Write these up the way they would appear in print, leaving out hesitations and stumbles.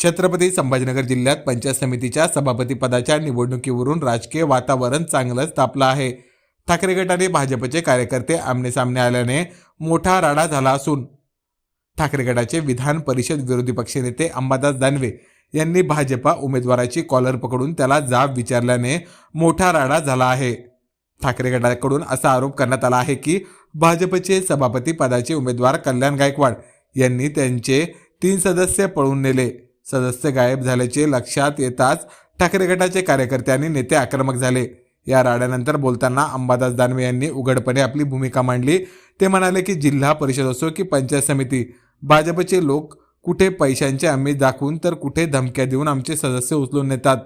छत्रपती संभाजीनगर जिल्ह्यात पंचायत समितीच्या सभापती पदाच्या निवडणुकीवरून राजकीय वातावरण चांगलंच तापलं आहे। ठाकरे गटाने भाजपचे कार्यकर्ते आमनेसामने आल्याने मोठा राडा झाला असून ठाकरे गटाचे विधान परिषद विरोधी पक्षनेते अंबादास दानवे यांनी भाजपा उमेदवाराची कॉलर पकडून त्याला जाब विचारल्याने मोठा राडा झाला आहे। ठाकरे गटाकडून असा आरोप करण्यात आला आहे की भाजपचे सभापती पदाचे उमेदवार कल्याण गायकवाड यांनी त्यांचे 3 सदस्य पळून नेले। सदस्य गायब झाल्याचे लक्षात येताच ठाकरे गटाचे कार्यकर्ते आणि नेते आक्रमक झाले। या राड्यानंतर बोलताना अंबादास दानवे यांनी उघडपणे आपली भूमिका मांडली। ते म्हणाले की जिल्हा परिषद असो की पंचायत समिती, भाजपचे लोक कुठे पैशांचे आमिष दाखवून तर कुठे धमक्या देऊन आमचे सदस्य उचलून नेतात।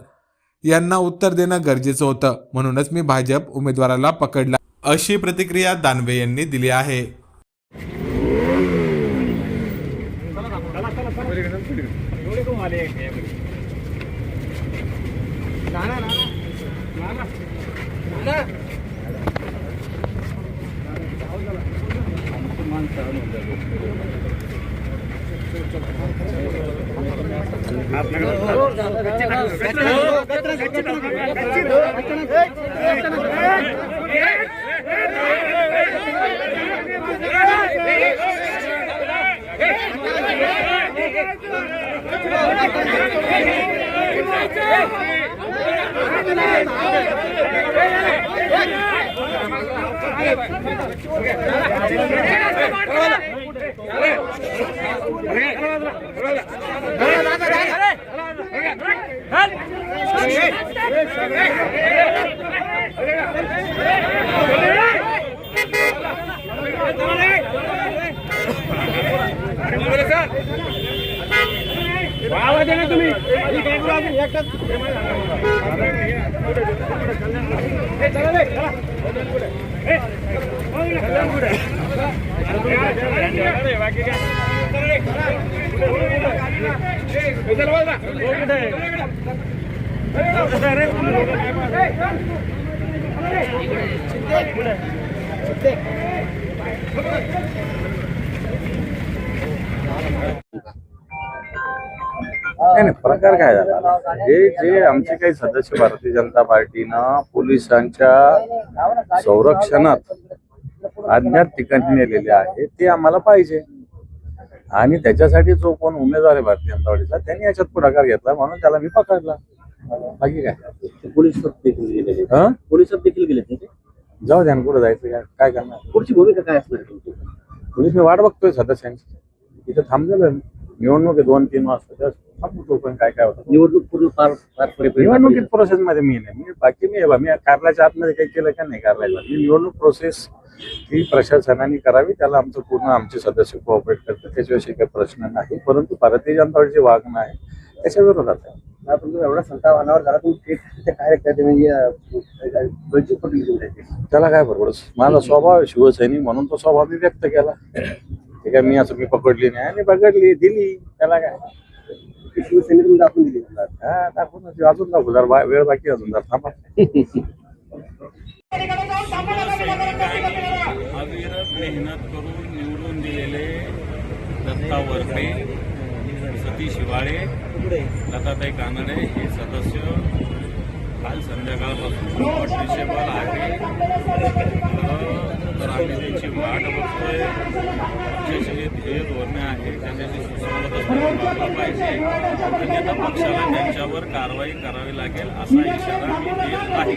यांना उत्तर देणं गरजेचं होतं, म्हणूनच मी भाजप उमेदवाराला पकडला, अशी प्रतिक्रिया दानवे यांनी दिली आहे। नाही, प्रकार काय झाला, जे आमचे काही सदस्य भारतीय जनता पार्टीनं पोलिसांच्या संरक्षणात अज्ञात ठिकाणी नेलेले आहे ते आम्हाला पाहिजे आणि त्याच्यासाठी जो कोण उमेदवार आहे भारतीय जनता पार्टीचा त्यांनी याच्यात पुढाकार घेतला म्हणून त्याला मी पकडला। बाकी काय पोलीस देखील गेले जाऊ द्या, कुठं जायचं काय करणार, पुढची भूमिका काय असणार तुमची? पोलीस मी वाट बघतोय सदस्यांची, तिथे थांबलेलं निवडणूक आहे 2-3 वाजता थांबतो पण काय काय होतं। निवडणूक पूर्ण पार निवडणुकीत प्रोसेस मध्ये मी नाही, मी बाकी मी कार्यालयाच्या आतमध्ये काही केलं का नाही कार्यालयाला, मी निवडणूक प्रोसेस ही प्रशासनाने करावी, त्याला आमचं पूर्ण आमचे सदस्य कोऑपरेट करतात, त्याच्याविषयी काही प्रश्न नाही। परंतु भारतीय जनता पार्टीचे वागणं आहे त्याच्या विरोधात आहे। एवढा संताप अनावर झाला तुम्ही कार्यकर्ते म्हणजे त्याला काय बरोबर, माझा स्वभाव शिवसैनिक म्हणून तो स्वभाव मी व्यक्त केला। ठीक आहे, मी पकडली नाही आणि पकडली दिली, त्याला काय शिवसैनिक दाखवून दिली, दाखवून अजून दाखवू जर वेळ बाकी अजून जर थांबा। अविरत मेहनत करून निवडून दिलेले दत्ता वरपे, सतीश हिवाळे, लताताई कानडे हे सदस्य काल संध्याकाळपासून डिसेंबर आहे, तर आम्ही त्यांची वाट बघतोय। ज्याचे ध्येय धोरणे आहे त्याच्याशी सुसंगत वागलं पाहिजे, अन्यथा पक्षाला त्यांच्यावर कारवाई करावी लागेल असा इशारा मी देत आहे।